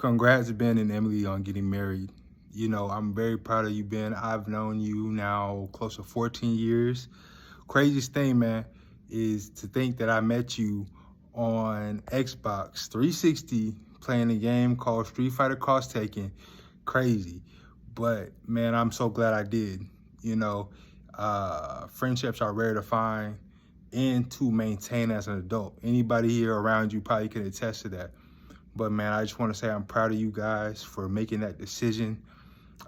Congrats, Ben and Emily, on getting married. You know, I'm very proud of you, Ben. I've known you now close to 14 years. Craziest thing, man, is to think that I met you on Xbox 360 playing a game called Street Fighter Cross Taken. Crazy. But, man, I'm so glad I did. You know, friendships are rare to find and to maintain as an adult. Anybody here around you probably can attest to that. But man, I just want to say I'm proud of you guys for making that decision.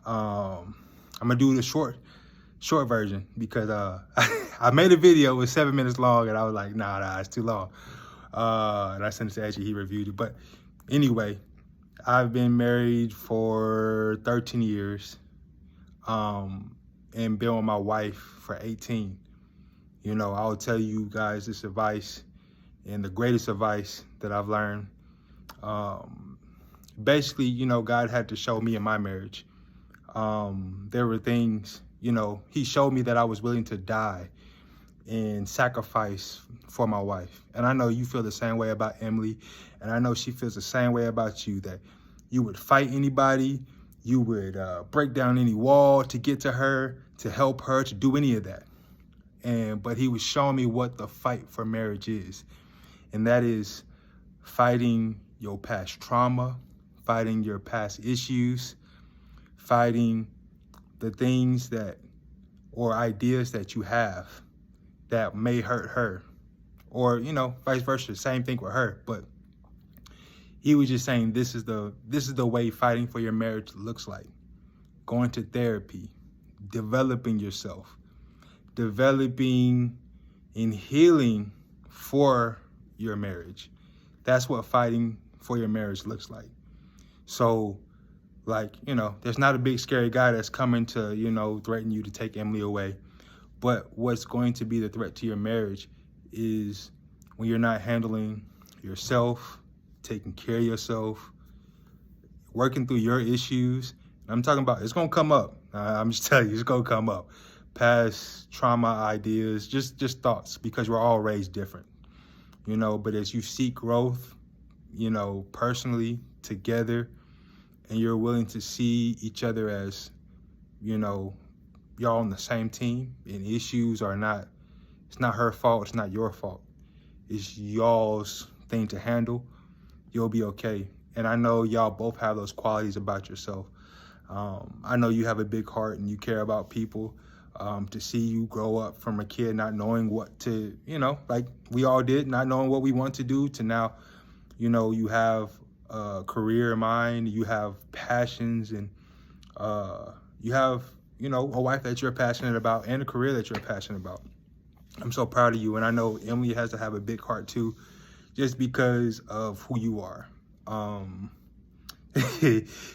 I'm gonna do the short version because I made a video, it was 7 minutes long, and I was like, nah, it's too long. And I sent it to Edgy, he reviewed it. But anyway, I've been married for 13 years, and been with my wife for 18. You know, I'll tell you guys this advice, and the greatest advice that I've learned. Basically, you know, God had to show me in my marriage. There were things, you know, he showed me that I was willing to die and sacrifice for my wife. And I know you feel the same way about Emily, and I know she feels the same way about you, that you would fight anybody, you would break down any wall to get to her, to help her, to do any of that. But he was showing me what the fight for marriage is. And that is fighting your past trauma, fighting your past issues, fighting the things that, or ideas that you have that may hurt her, or, you know, vice versa, same thing with her. But he was just saying, this is the way fighting for your marriage looks like. Going to therapy, developing yourself, developing and healing for your marriage. That's what fighting for your marriage looks like. So, like, you know, there's not a big scary guy that's coming to, you know, threaten you to take Emily away. But what's going to be the threat to your marriage is when you're not handling yourself, taking care of yourself, working through your issues. I'm talking about, it's going to come up. I'm just telling you, it's going to come up. Past trauma ideas, just thoughts, because we're all raised different. You know, but as you seek growth, you know, personally, together, and you're willing to see each other as, you know, y'all on the same team, and issues are not, it's not her fault, it's not your fault. It's y'all's thing to handle. You'll be okay. And I know y'all both have those qualities about yourself. I know you have a big heart and you care about people. To see you grow up from a kid not knowing what to, you know, like we all did, not knowing what we want to do, to now, you know, you have a career in mind, you have passions, and you have, you know, a wife that you're passionate about and a career that you're passionate about. I'm so proud of you. And I know Emily has to have a big heart too, just because of who you are.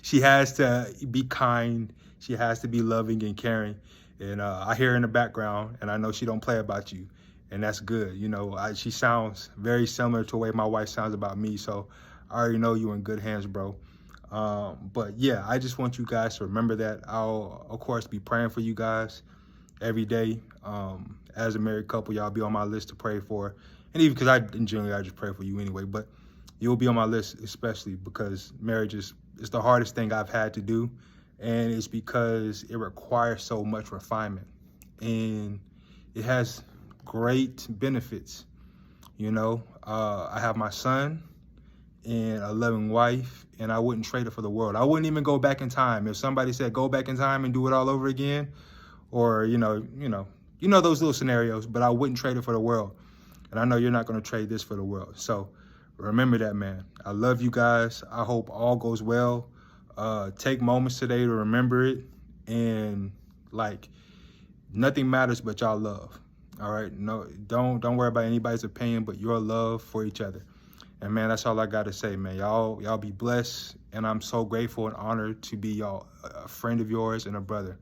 She has to be kind. She has to be loving and caring. And I hear her in the background, and I know she don't play about you, and that's good. You know, she sounds very similar to the way my wife sounds about me, so I already know you're in good hands, bro. But yeah, I just want you guys to remember that. I'll, of course, be praying for you guys every day. As a married couple, y'all be on my list to pray for. And even because I just pray for you anyway, but you'll be on my list, especially because marriage is the hardest thing I've had to do. And it's because it requires so much refinement, and it has great benefits. You know, I have my son and a loving wife, and I wouldn't trade it for the world. I wouldn't even go back in time. If somebody said go back in time and do it all over again, or you know those little scenarios, but I wouldn't trade it for the world. And I know you're not going to trade this for the world. So remember that, man. I love you guys. I hope all goes well. Take moments today to remember it, and like, nothing matters but y'all love. All right, no, don't worry about anybody's opinion, but your love for each other. And man, that's all I gotta say, man. Y'all be blessed, and I'm so grateful and honored to be a friend of yours and a brother.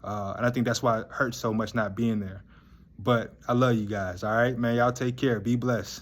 And I think that's why it hurts so much not being there. But I love you guys. All right, man. Y'all take care. Be blessed.